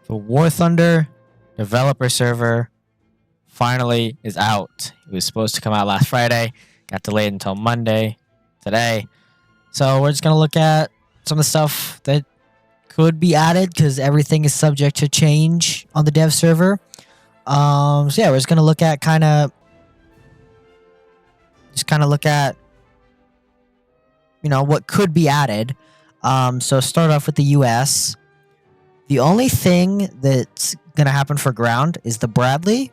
The War Thunder developer server finally is out. It was supposed to come out last Friday, got delayed until Monday today. So we're just going to look at some of the stuff that could be added because everything is subject to change on the dev server. So yeah, we're just going to look at look at what could be added. So start off with the US. The only thing that's going to happen for ground is the Bradley.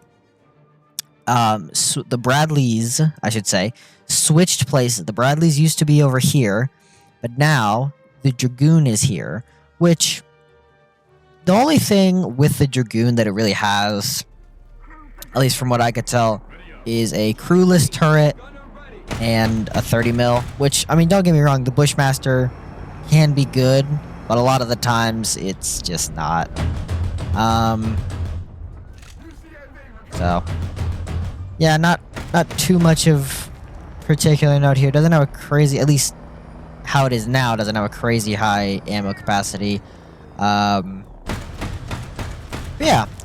So the Bradleys, I should say, switched places. The Bradleys used to be over here, but now the Dragoon is here, which the only thing with the Dragoon that it really has, at least from what I could tell, is a crewless turret and a 30 mil, which, I mean, don't get me wrong, the Bushmaster can be good, but a lot of the times it's just not. So yeah, not too much of particular note here. Doesn't have a crazy, at least how it is now, doesn't have a crazy high ammo capacity. Yeah,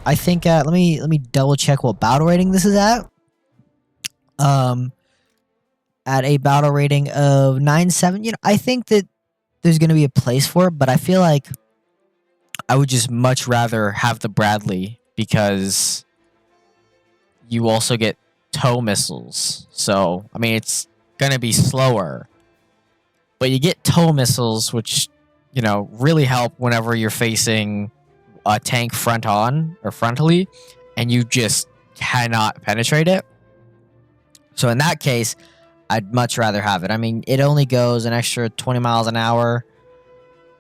I think let me double check what battle rating this is at. At a battle rating of 9.7, I think that there's going to be a place for it, but I feel like I would just much rather have the Bradley because you also get tow missiles. So, I mean, it's going to be slower, but you get tow missiles, which, really help whenever you're facing a tank front on or frontally, and you just cannot penetrate it. So in that case, I'd much rather have it. I mean, it only goes an extra 20 miles an hour,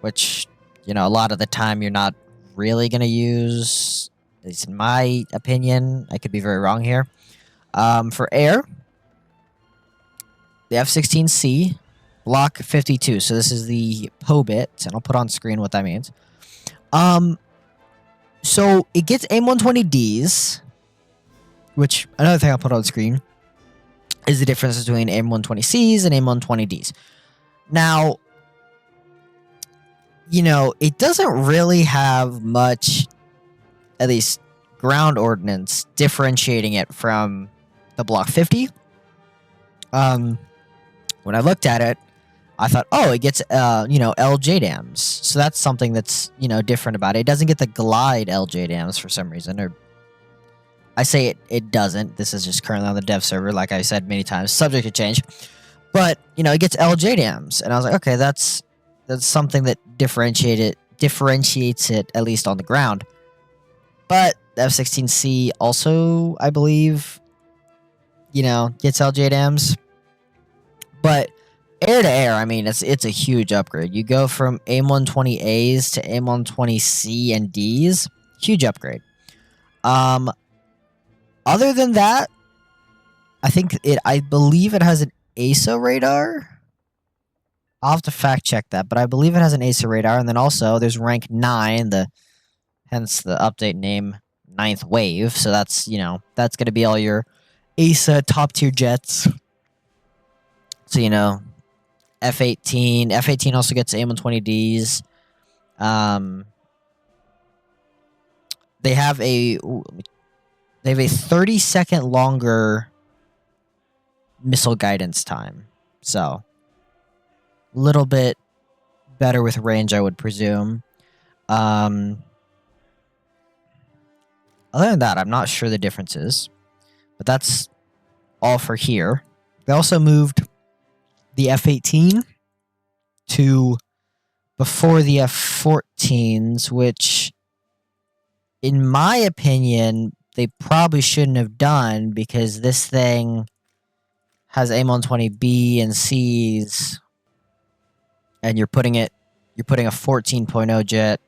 which, a lot of the time you're not really going to use, at least in my opinion. I could be very wrong here. For air, the F-16C, Block 52. So this is the POBIT, and I'll put on screen what that means. So it gets AIM-120Ds, which, another thing I'll put on screen, is the difference between AIM-120Cs and AIM-120Ds. Now, it doesn't really have much, at least ground ordnance, differentiating it from the Block 50. When I looked at it, I thought, oh, it gets, LJDAMs. So that's something that's, different about it. It doesn't get the glide LJDAMs for some reason, or I say it doesn't. This is just currently on the dev server, like I said many times, subject to change. But, it gets LJDAMs. And I was like, okay, that's something that differentiates it, at least on the ground. But the F-16C also, I believe, gets LJDAMs. But air to air, I mean, it's a huge upgrade. You go from AIM-120As to AIM-120C and Ds. Huge upgrade. Other than that, I believe it has an ASA radar. I'll have to fact check that, but I believe it has an ASA radar, and then also there's rank 9, hence the update name 9th Wave. So that's, that's going to be all your ASA top tier jets. So, F-18. F-18 also gets AIM-120Ds. They have a 30-second longer missile guidance time. So, a little bit better with range, I would presume. Other than that, I'm not sure the differences. But that's all for here. They also moved the F-18 to before the F-14s, which, in my opinion, they probably shouldn't have done because this thing has AIM-120B and Cs, and you're putting a 14.0 jet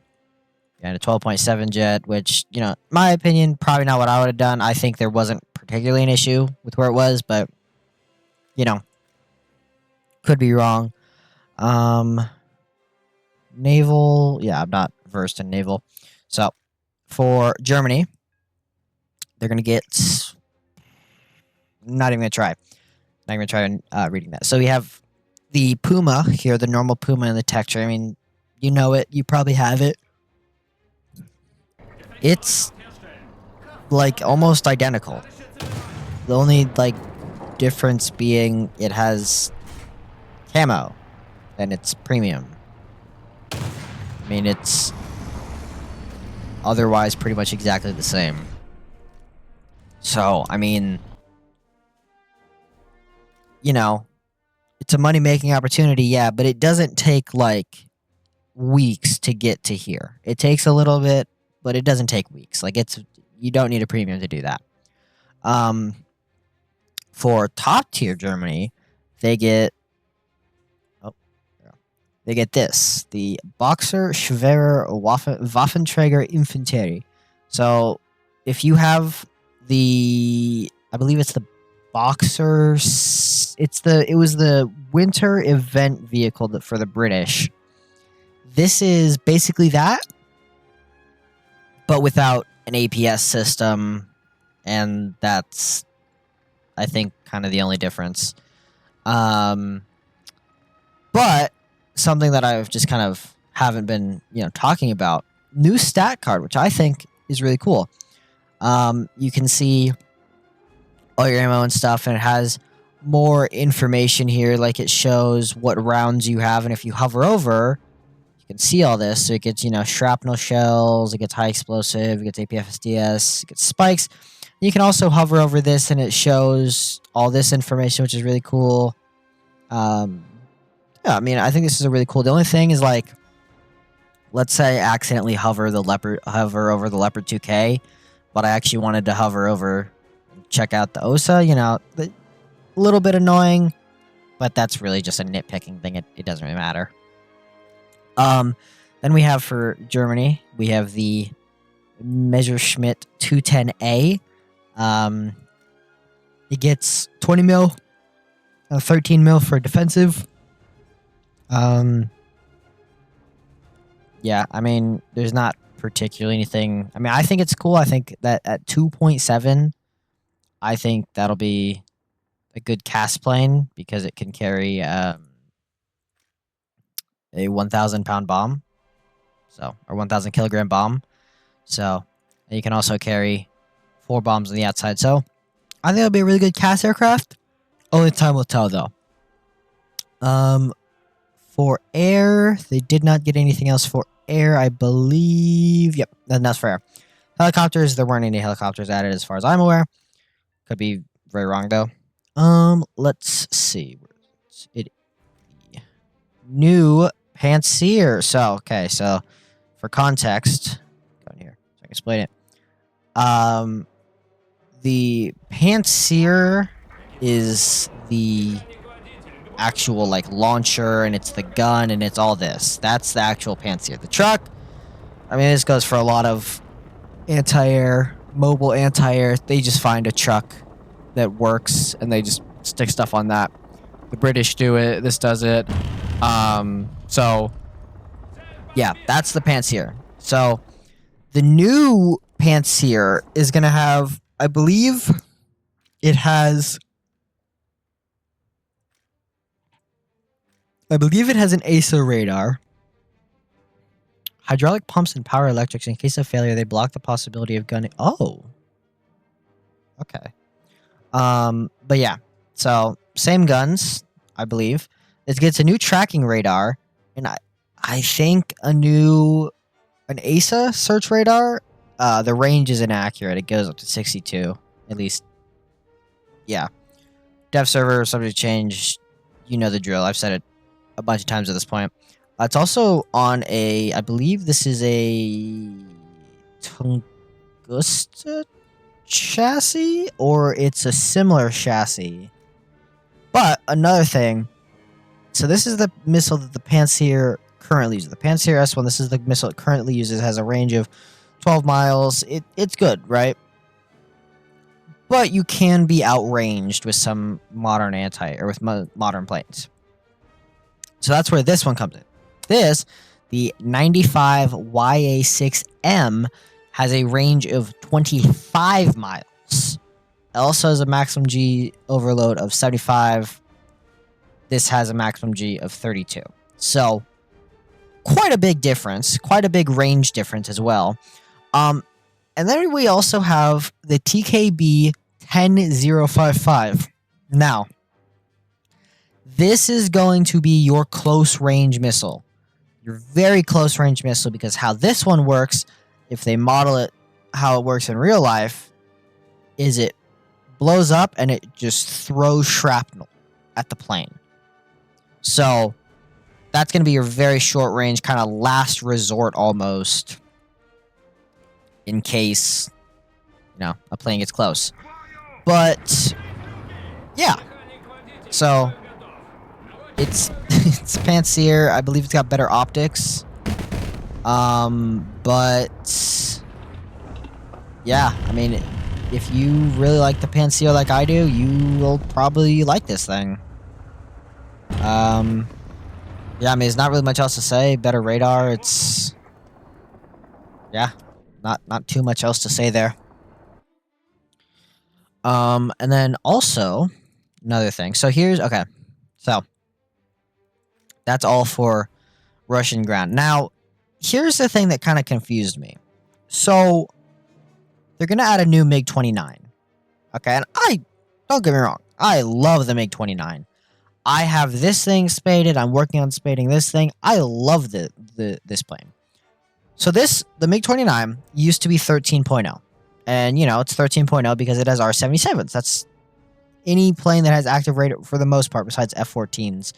and a 12.7 jet, which, in my opinion, probably not what I would have done. I think there wasn't particularly an issue with where it was, but, could be wrong. Naval, yeah, I'm not versed in naval. So, for Germany, they're going to get... Not even going to try. Not even going to try reading that. So we have the Puma here, the normal Puma in the texture. I mean, you know it. You probably have it. it's like almost identical. The only like difference being it has camo and it's premium. I mean, it's otherwise pretty much exactly the same. So, I mean, you know, it's a money-making opportunity, yeah, but it doesn't take like weeks to get to here. It takes a little bit, but it doesn't take weeks. Like you don't need a premium to do that. For top tier Germany, they get this, the Boxer Schwerer Waffenträger Infanterie. So if you have I believe it's the Boxer, it was the winter event vehicle for the British. This is basically that, but without an APS system, and that's, I think, kind of the only difference. But something that I've just kind of haven't been, talking about, new stat card, which I think is really cool. You can see all your ammo and stuff, and it has more information here, like it shows what rounds you have, and if you hover over, you can see all this. So it gets, shrapnel shells, it gets high explosive, it gets APFSDS, it gets spikes. You can also hover over this, and it shows all this information, which is really cool. Yeah, I mean, I think this is a really cool. The only thing is, like, let's say I accidentally hover over the Leopard 2K, but I actually wanted to hover over and check out the OSA. A little bit annoying, but that's really just a nitpicking thing. It doesn't really matter. Then we have for Germany, we have the Messerschmitt 210A. It gets 20 mil, 13 mil for defensive. Yeah, I mean, there's not particularly anything. I mean, I think it's cool. I think that at 2.7, I think that'll be a good cast plane because it can carry a 1,000-pound bomb, or 1,000 kilogram bomb. So you can also carry 4 bombs on the outside. So I think it'll be a really good cast aircraft. Only time will tell, though. For air, they did not get anything else for air, I believe. Yep, that's for air. Helicopters, there weren't any helicopters added as far as I'm aware. Could be very wrong, though. Let's see. New PANTSIR. So for context, go in here so I can explain it. The PANTSIR is the actual launcher, and it's the gun, and it's all this. That's the actual PANTSIR. The truck, I mean, this goes for a lot of anti-air, mobile anti-air. They just find a truck that works, and they just stick stuff on that. The British do it. This does it. So yeah, that's the PANTSIR. So the new PANTSIR is gonna have, I believe, it has an ASA radar, hydraulic pumps, and power electrics. In case of failure, they block the possibility of gunning. Oh, okay. But yeah, so same guns, I believe. It gets a new tracking radar, and I think an ASA search radar. The range is inaccurate. It goes up to 62, at least. Yeah. Dev server subject to change. You know the drill. I've said it a bunch of times at this point. It's also on I believe this is a Tunguska chassis, or it's a similar chassis. But another thing, so this is the missile that the PANTSIR currently uses. The PANTSIR S1, this is the missile it currently uses, has a range of 12 miles. It's good, right? But you can be outranged with some modern modern planes. So that's where this one comes in. The 95 YA6M has a range of 25 miles. It also has a maximum G overload of 75. This has a maximum G of 32. So quite a big difference, quite a big range difference as well. And then we also have the TKB 10055. Now, this is going to be your close range missile. Your very close range missile, because how this one works, if they model it how it works in real life, is it blows up and it just throws shrapnel at the plane. So that's going to be your very short range, kind of last resort almost, in case, a plane gets close. But yeah, so it's it's PANTSIR. I believe it's got better optics. But yeah, I mean, if you really like the PANTSIR like I do, you will probably like this thing. Yeah, I mean, there's not really much else to say. Better radar. It's, yeah, not too much else to say there. And then also another thing. So okay. So that's all for Russian ground. Now, here's the thing that kind of confused me. So they're gonna add a new MiG-29. Okay, and don't get me wrong, I love the MiG-29. I have this thing spaded. I'm working on spading this thing. I love this plane. So the MiG-29 used to be 13.0. And, it's 13.0 because it has R-77s. That's any plane that has active radar for the most part, besides F-14s,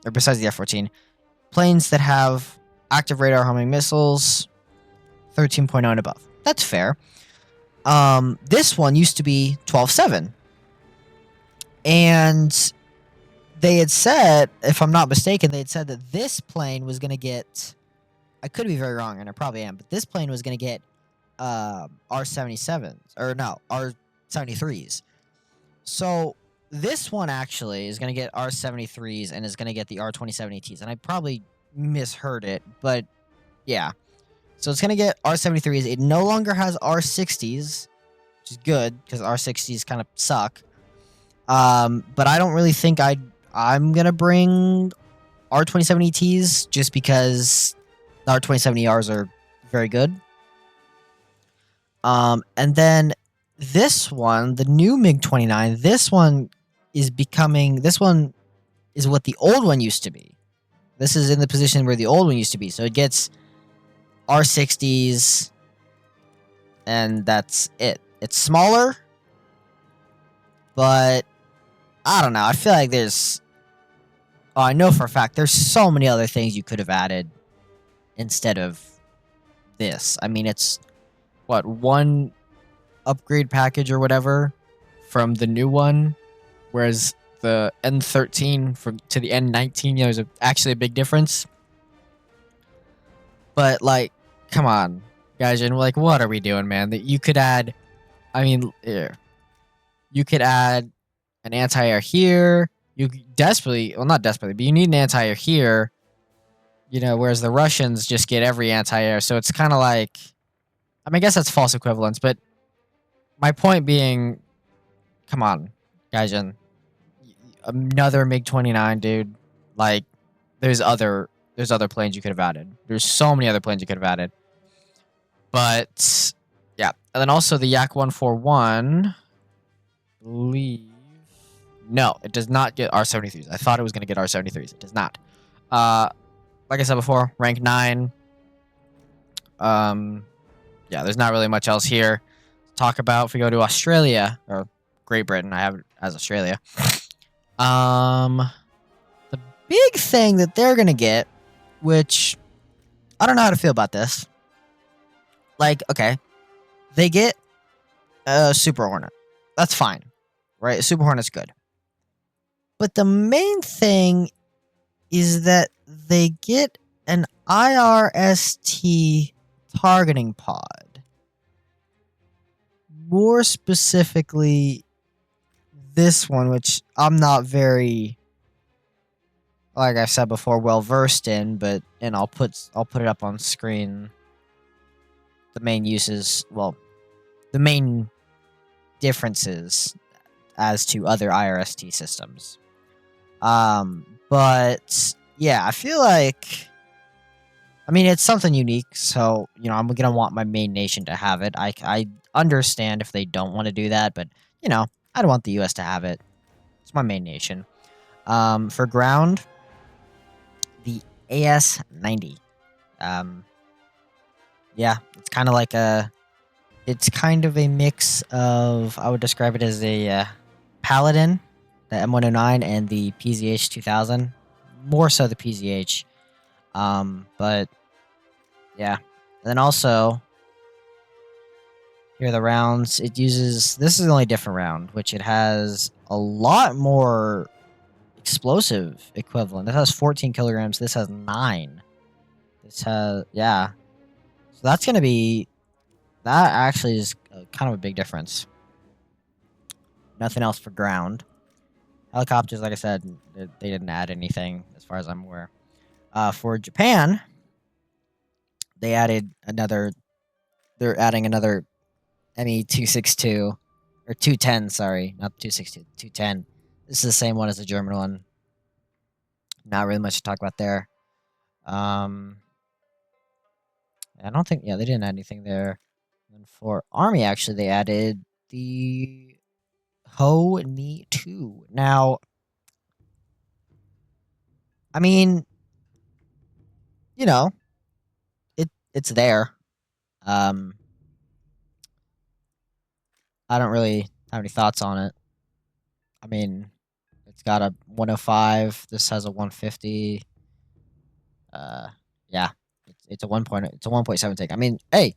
or besides the F-14. Planes that have active radar homing missiles, 13.0 and above. That's fair. This one used to be 12.7. And they had said, if I'm not mistaken, they had said that this plane was going to get, I could be very wrong, and I probably am, but this plane was going to get R-77s, or no, R-73s. So this one actually is going to get R-73s and is going to get the R-27ATs, and I probably misheard it, but yeah. So it's going to get R-73s. It no longer has R-60s, which is good, because R-60s kind of suck. But I don't really think I'm going to bring R-27ETs just because the R-27ERs are very good. And then this one, the new MiG-29, this one is what the old one used to be. This is in the position where the old one used to be. So it gets R-60s, and that's it. It's smaller, but I don't know. I feel like I know for a fact there's so many other things you could have added instead of this. I mean, it's, one upgrade package or whatever from the new one, whereas the N13 to the N19, there's actually a big difference. But, come on, guys, and what are we doing, man? That you could add, you could add an anti-air here. You desperately, well, not desperately, but you need an anti-air here, whereas the Russians just get every anti-air. So it's kind of like, I guess that's false equivalence, but my point being, come on, Gaijin. Another MiG-29, dude. There's other planes you could have added. There's so many other planes you could have added. But, yeah. And then also the Yak-141, no, it does not get R-73s. I thought it was going to get R-73s. It does not. Like I said before, rank 9. Yeah, there's not really much else here to talk about. If we go to Australia, or Great Britain, I have it as Australia. The big thing that they're going to get, which I don't know how to feel about this. Okay, they get a Super Hornet. That's fine, right? A Super Hornet's good. But the main thing is that they get an IRST targeting pod. More specifically, this one, which I'm not very, like I said before, well versed in, and I'll put it up on screen. The main uses, the main differences as to other IRST systems. But yeah, I feel like I mean, it's something unique, so, you know, I'm gonna want my main nation to have it. I understand if they don't want to do that, but, you know, I don't want the US to have it. It's my main nation. For ground, the AS-90. Yeah, it's kind of like a... It's kind of a mix of... I would describe it as a Paladin, the M109, and the PZH 2000. More so the PZH. But, yeah. And then also... Here are the rounds. It uses... This is the only different round, which it has a lot more explosive equivalent. This has 14 kilograms. This has 9. This has... Yeah. So that's going to be... That actually is kind of a big difference. Nothing else for ground. Helicopters, like I said, they didn't add anything as far as I'm aware. For Japan, they added another... They're adding another ME-262, or 210, sorry, not 262, 210. This is the same one as the German one. Not really much to talk about there. I don't think, yeah, they didn't add anything there. And for Army, actually, they added the Ho Ni 2. Now, I mean, you know, it's there. I don't really have any thoughts on it. I mean, it's got a 105. This has a 150. Yeah, it's a 1.7 tank. I mean, hey,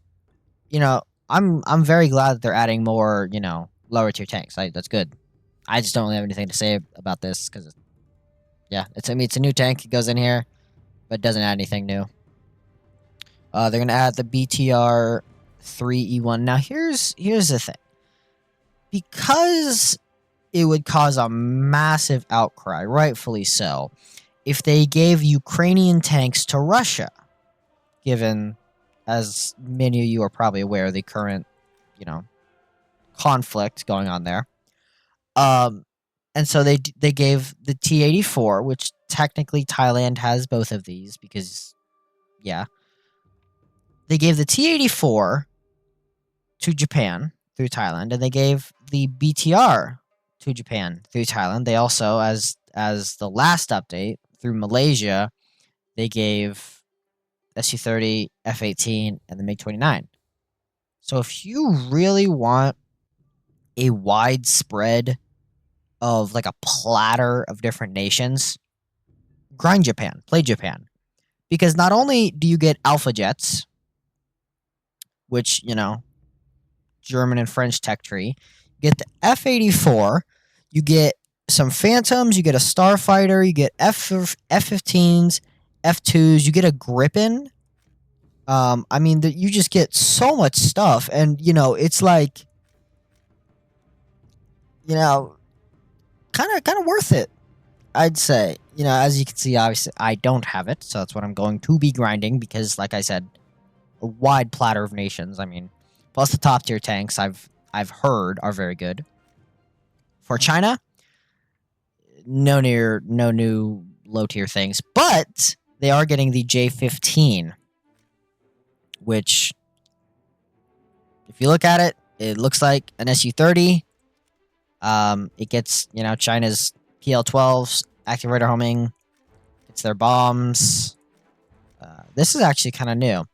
you know, I'm very glad that they're adding more, you know, lower tier tanks. That's good. I just don't really have anything to say about this because, yeah, it's a new tank. It goes in here, but it doesn't add anything new. They're gonna add the BTR 3E1. Now here's the thing. Because it would cause a massive outcry, rightfully so, if they gave Ukrainian tanks to Russia, given, as many of you are probably aware, the current, you know, conflict going on there. And so they gave the T-84, which technically Thailand has both of these because, yeah, they gave the T-84 to Japan through Thailand, and they gave the BTR to Japan through Thailand. They also, as the last update, through Malaysia, they gave Su-30, F-18, and the MiG-29. So if you really want a widespread of like a platter of different nations, grind Japan, play Japan. Because not only do you get Alpha Jets, which, you know, German and French tech tree, you get the F-84, you get some Phantoms, you get a Starfighter, you get F-15s, F-2s, you get a Gripen. I mean, you just get so much stuff, and, you know, it's like, you know, kind of worth it, I'd say. You know, as you can see, obviously, I don't have it, so that's what I'm going to be grinding, because, like I said, a wide platter of nations. I mean, plus the top tier tanks I've heard are very good. For China, no new low tier things, but they are getting the J-15, which, if you look at it, it looks like an Su-30. It gets, you know, China's PL-12s, active radar homing. It's their bombs. This is actually kind of new.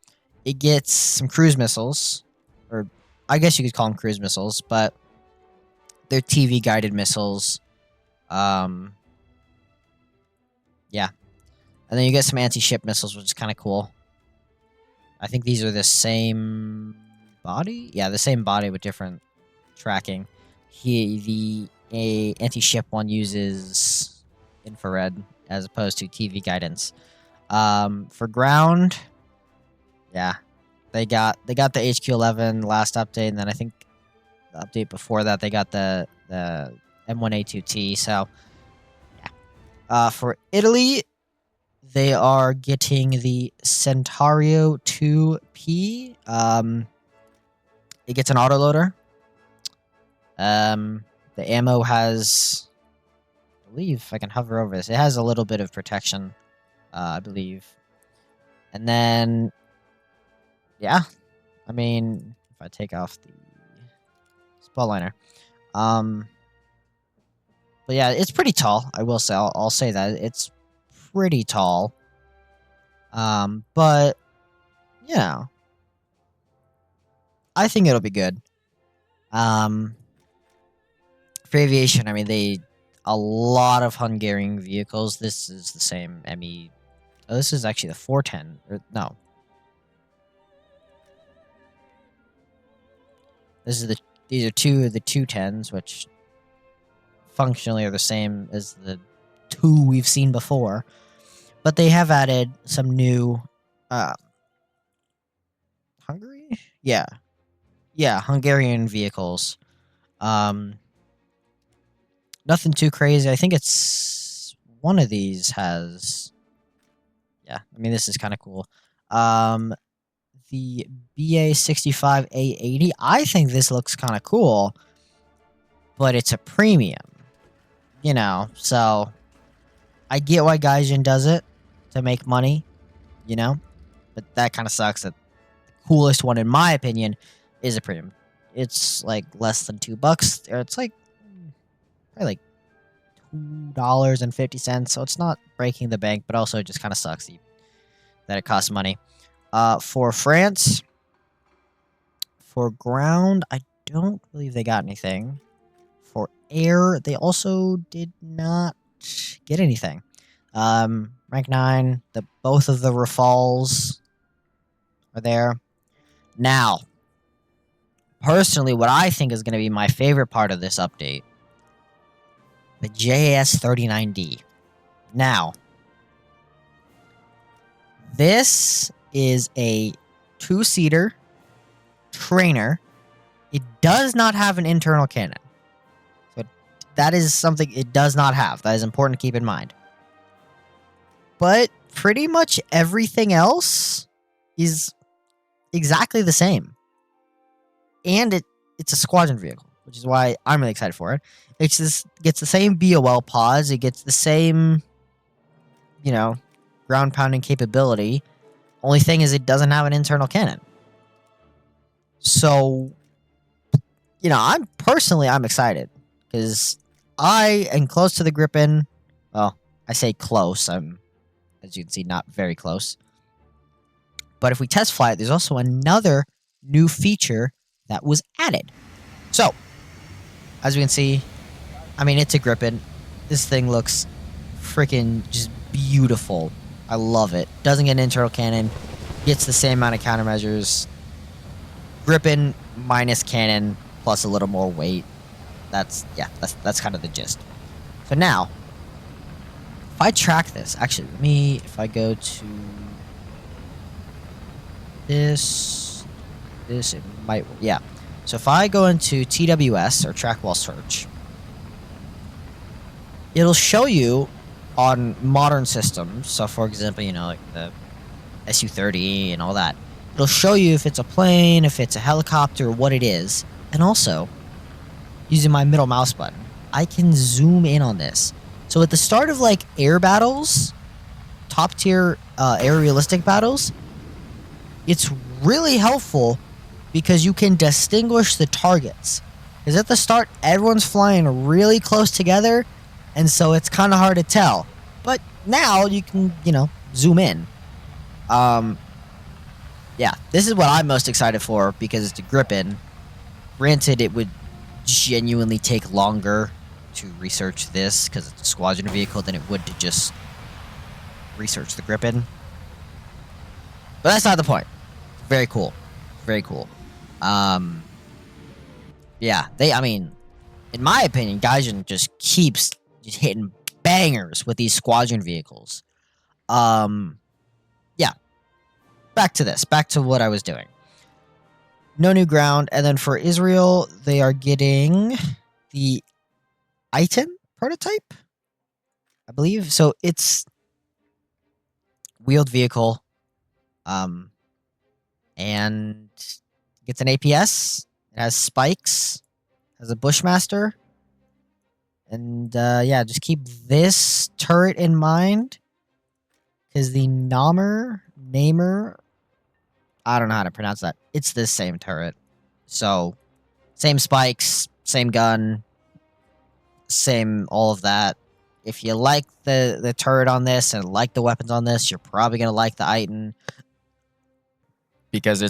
It gets some cruise missiles, or I guess you could call them cruise missiles, but they're TV guided missiles. Yeah. And then you get some anti-ship missiles, which is kind of cool. I think these are the same body? Yeah, the same body with different tracking. The anti-ship one uses infrared as opposed to TV guidance. For ground, yeah, they got the HQ-11 last update, and then I think the update before that they got the M1A2T. So yeah. For Italy, they are getting the Centauro 2P. It gets an autoloader. The ammo has, I believe, if I can hover over this, it has a little bit of protection, I believe. And then, yeah, I mean, if I take off the spotliner, but yeah, it's pretty tall. I will say, I'll say that it's pretty tall. But yeah, I think it'll be good. For aviation, I mean, a lot of Hungarian vehicles. This is the same ME. Oh, this is actually the 410. Or, no. These are two of the 210s, which functionally are the same as the two we've seen before. But they have added some new Hungary? Yeah. Yeah, Hungarian vehicles. Nothing too crazy. I think it's one of these has. Yeah, I mean, this is kind of cool. The BA65A80. I think this looks kind of cool, but it's a premium, you know. So I get why Gaijin does it to make money, you know, but that kind of sucks. That the coolest one, in my opinion, is a premium. It's like less than $2, or it's like probably like $2.50. So it's not breaking the bank, but also it just kind of sucks that it costs money. For France, for ground, I don't believe they got anything. For air, they also did not get anything. Rank 9, both of the Rafales are there. Now, personally, what I think is going to be my favorite part of this update, the JAS-39D. Now, this is a 2-seater trainer. It does not have an internal cannon. So that is something it does not have. That is important to keep in mind. But pretty much everything else is exactly the same. And it's a squadron vehicle, which is why I'm really excited for it. It just gets the same BOL pods. It gets the same, you know, ground pounding capability. Only thing is it doesn't have an internal cannon. So, you know, I'm excited because I am close to the Gripen. Well, I say close. I'm, as you can see, not very close. But if we test fly it, there's also another new feature that was added. So, as we can see, I mean, it's a Gripen. This thing looks freaking just beautiful. I love it. Doesn't get an internal cannon. Gets the same amount of countermeasures. Gripen minus cannon plus a little more weight. That's kind of the gist. So now, if I track this, actually, if I go to this, it might, yeah. So if I go into TWS, or track while search, it'll show you on modern systems. So for example, you know, like the Su-30 and all that. It'll show you if it's a plane, if it's a helicopter, what it is. And also, using my middle mouse button, I can zoom in on this. So at the start of like air battles, top tier air realistic battles, it's really helpful because you can distinguish the targets. Because at the start, everyone's flying really close together, and so it's kind of hard to tell. But now you can, you know, zoom in. Yeah, this is what I'm most excited for because it's a Gripen. Granted, it would genuinely take longer to research this because it's a squadron vehicle than it would to just research the Gripen. But that's not the point. Very cool. Very cool. Yeah, I mean, in my opinion, Gaijin just keeps just hitting bangers with these squadron vehicles. Yeah. Back to what I was doing. No new ground, and then for Israel, they are getting the Iton prototype, I believe. So it's wheeled vehicle, and gets an APS. It has spikes, has a Bushmaster, and yeah, just keep this turret in mind Is the Namer? I don't know how to pronounce that. It's the same turret. So, same spikes, same gun, same all of that. If you like the turret on this and like the weapons on this, you're probably going to like the Iton. Because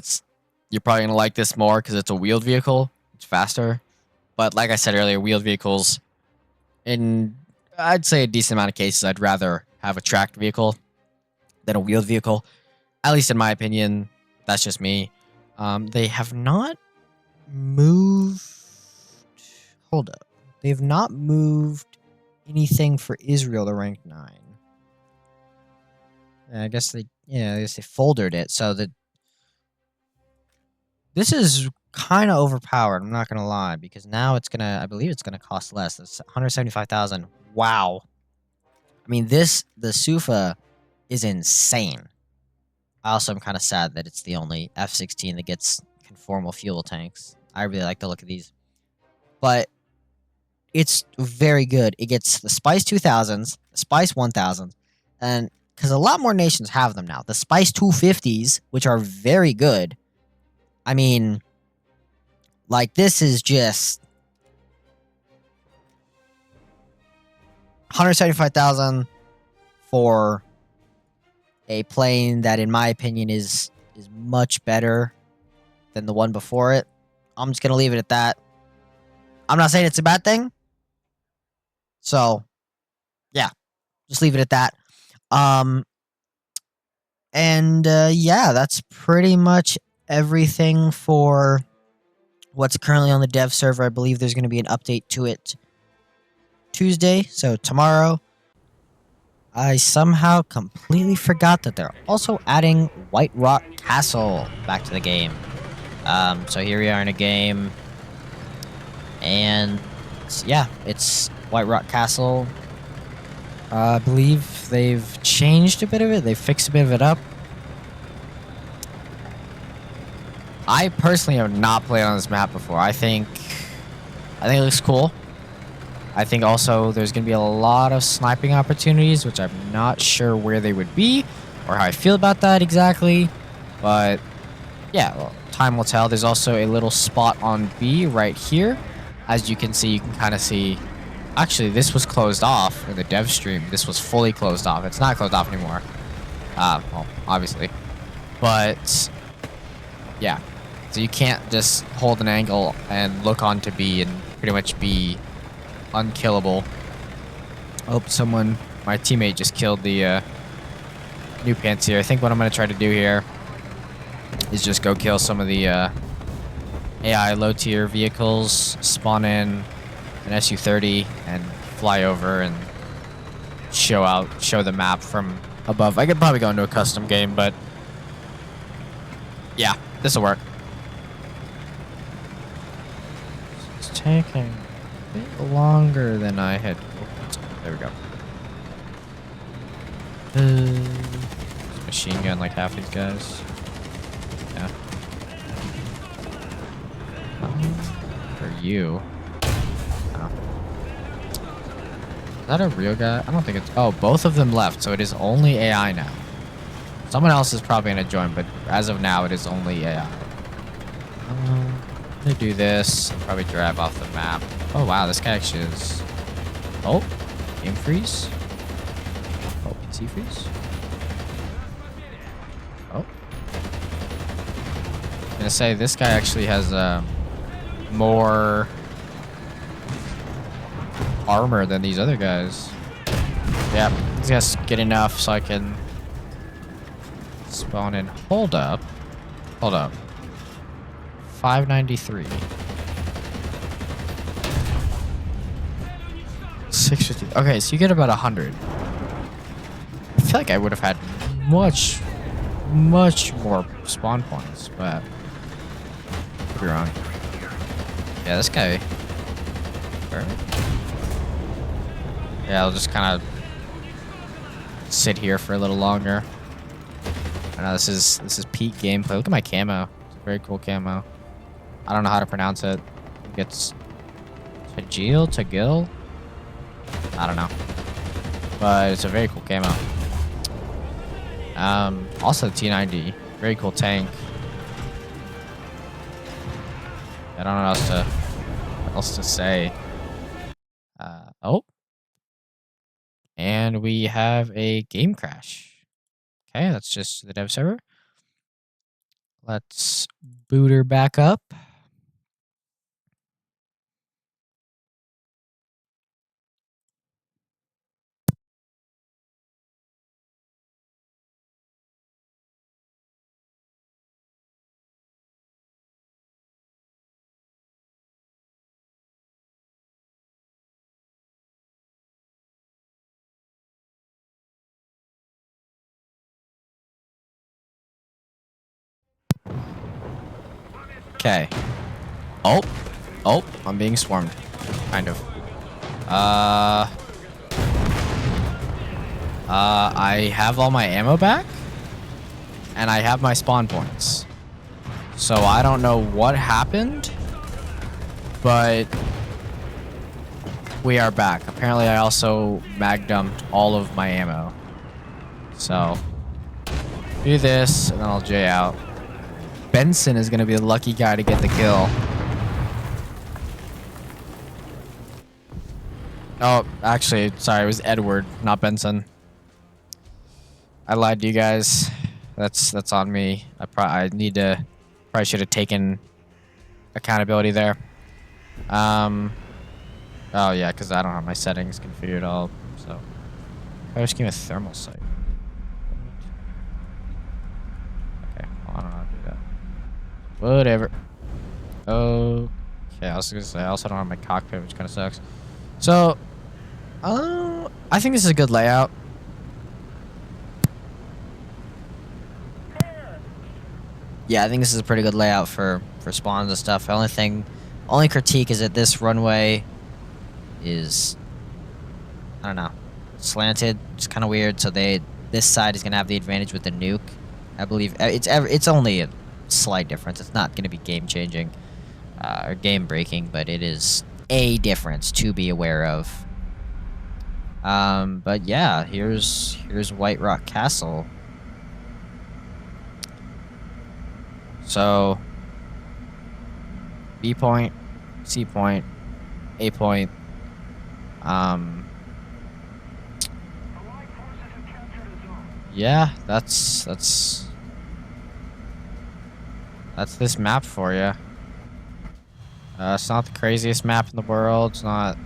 you're probably going to like this more because it's a wheeled vehicle. It's faster. But like I said earlier, wheeled vehicles, in I'd say a decent amount of cases, I'd rather have a tracked vehicle than a wheeled vehicle. At least in my opinion, that's just me. They have not moved. Hold up. They've not moved anything for Israel to rank 9. I guess they folded it so that this is kind of overpowered. I'm not gonna lie, because now I believe it's gonna cost less. It's 175,000. Wow. I mean, the Sufa is insane. I also am kind of sad that it's the only F-16 that gets conformal fuel tanks. I really like the look of these. But it's very good. It gets the Spice 2000s, the Spice 1000s, and because a lot more nations have them now. The Spice 250s, which are very good. I mean, like, this is just 175,000 for a plane that, in my opinion, is much better than the one before it. I'm just gonna leave it at that. I'm not saying it's a bad thing. So, yeah, just leave it at that. Yeah, that's pretty much everything for what's currently on the dev server. I believe there's going to be an update to it Tuesday, so tomorrow. I somehow completely forgot that they're also adding White Rock Castle back to the game. So here we are in a game, and yeah, it's White Rock Castle. I believe they've changed a bit of it. They fixed a bit of it up. I personally have not played on this map before. I think it looks cool. I think also there's going to be a lot of sniping opportunities, which I'm not sure where they would be or how I feel about that exactly. But yeah, well, time will tell. There's also a little spot on B right here. As you can see, you can kind of see. Actually, this was closed off in the dev stream. This was fully closed off. It's not closed off anymore. Well, obviously. But yeah. So you can't just hold an angle and look onto B and pretty much be unkillable. Oh, my teammate just killed the new PANTSIR. I think what I'm going to try to do here is just go kill some of the AI low-tier vehicles, spawn in an SU-30, and fly over and show the map from above. I could probably go into a custom game, but yeah, this will work. It's taking a bit longer than I had hoped. There we go. Machine gun like half these guys. Yeah. For you. Oh. Is that a real guy? I don't think it's... Oh, both of them left, so it is only AI now. Someone else is probably going to join, but as of now, it is only AI. I'm going to do this. Probably drive off the map. Oh, wow, this guy actually is... Oh, game freeze. Oh, PC freeze. Oh. I'm going to say this guy actually has more armor than these other guys. Yeah, he's got to get enough so I can spawn in. Hold up. 593. 650. Okay, so you get about 100. I feel like I would have had much more spawn points, but could be wrong. Yeah, this guy. Yeah, I'll just kind of sit here for a little longer. I know this is peak gameplay. Look at my camo. It's a very cool camo. I don't know how to pronounce it. I think it's Tagil? I don't know. But it's a very cool camo. Also T90, very cool tank. I don't know what else to say. Oh, and we have a game crash. Okay, that's just the dev server. Let's boot her back up. Okay. Oh, I'm being swarmed, kind of. I have all my ammo back, and I have my spawn points. So I don't know what happened, but we are back. Apparently, I also mag dumped all of my ammo. So do this, and then I'll J out. Benson is going to be the lucky guy to get the kill. Oh, actually, sorry, it was Edward, not Benson. I lied to you guys. That's on me. I probably should have taken accountability there. Oh yeah, because I don't have my settings configured all. So I just gave a thermal sight. Okay, well, I don't know how to do that. Whatever. Okay, I was gonna say I also don't have my cockpit, which kind of sucks. So, I think this is a good layout. Yeah, I think this is a pretty good layout for spawns and stuff. The only critique is that this runway is, I don't know, slanted. It's kind of weird. So this side is gonna have the advantage with the nuke. I believe it's only a slight difference. It's not gonna be game changing or game breaking, but it is a difference to be aware of. But yeah, here's White Rock Castle. So B point, C point, A point. Yeah, that's this map for you. It's not the craziest map in the world. It's not.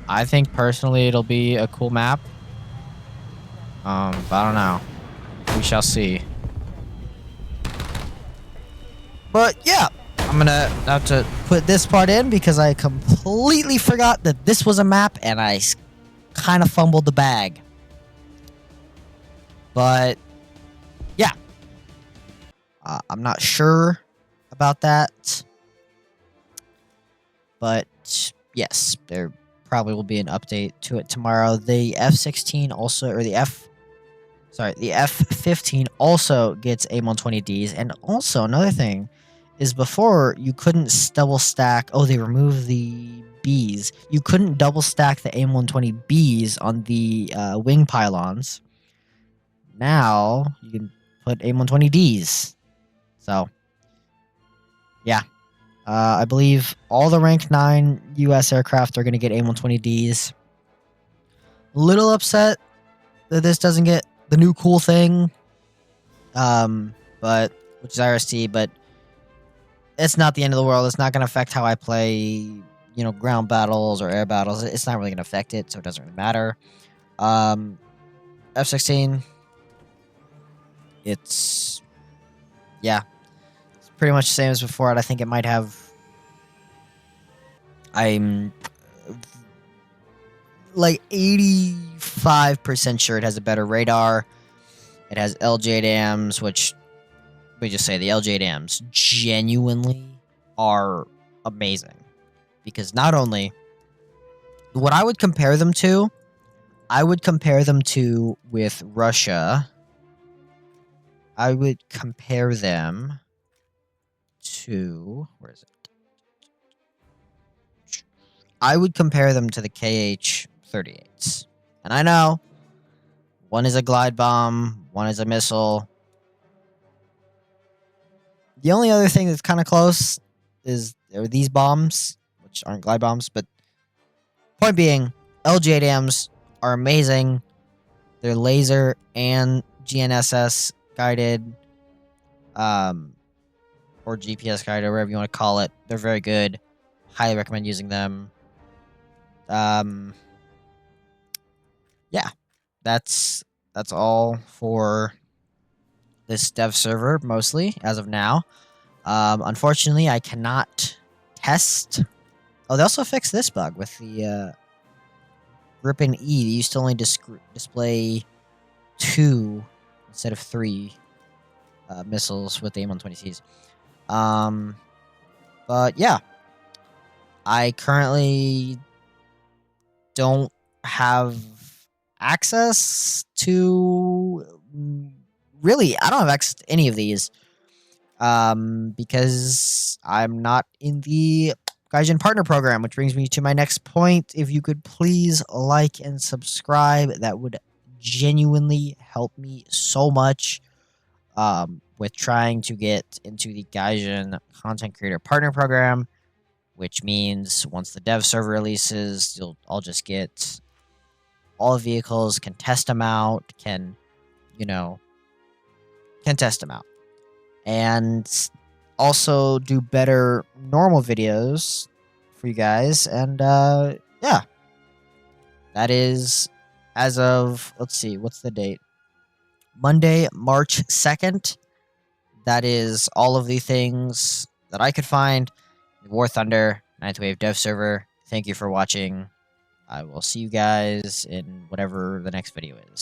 I think personally it'll be a cool map. But I don't know. We shall see. But yeah, I'm gonna have to put this part in because I completely forgot that this was a map and I kind of fumbled the bag. But yeah, I'm not sure about that. But yes, there probably will be an update to it tomorrow. The F-16 also, or the F-15 also gets AIM-120Ds. And also another thing is before you couldn't double stack. Oh, they removed the Bs. You couldn't double stack the AIM-120Bs on the wing pylons. Now you can put AIM-120Ds. So yeah. I believe all the rank 9 U.S. aircraft are going to get AIM-120Ds. Little upset that this doesn't get the new cool thing, but which is IRST, but it's not the end of the world. It's not going to affect how I play, ground battles or air battles. It's not really going to affect it, so it doesn't really matter. F-16, it's pretty much the same as before. And I think it might have. I'm like 85% sure it has a better radar. It has LJDAMs, which we just say the LJDAMs genuinely are amazing. Because not only what I would compare them to, with Russia. I would compare them to, where is it? I would compare them to the KH-38s. And I know One is a glide bomb. One is a missile. The only other thing that's kind of close are these bombs, which aren't glide bombs. But point being, LJDAMs are amazing. They're laser and GNSS guided, or GPS guided, or whatever you want to call it. They're very good. Highly recommend using them. Yeah, that's all for this dev server, mostly as of now. Unfortunately, I cannot test. Oh, they also fixed this bug with the grip and E. They used to only display 2 instead of 3 missiles with the AIM-120Cs. But yeah, I currently don't have access to. Really, I don't have access to any of these. Because I'm not in the Gaijin Partner Program, which brings me to my next point. If you could please like and subscribe, that would genuinely help me so much with trying to get into the Gaijin Content Creator Partner Program, which means once the dev server releases, I'll just get all the vehicles, can test them out, can test them out. And also do better normal videos for you guys. And yeah, that is as of, let's see, what's the date? Monday, March 2nd. That is all of the things that I could find. War Thunder, Ninth Wave Dev Server. Thank you for watching. I will see you guys in whatever the next video is.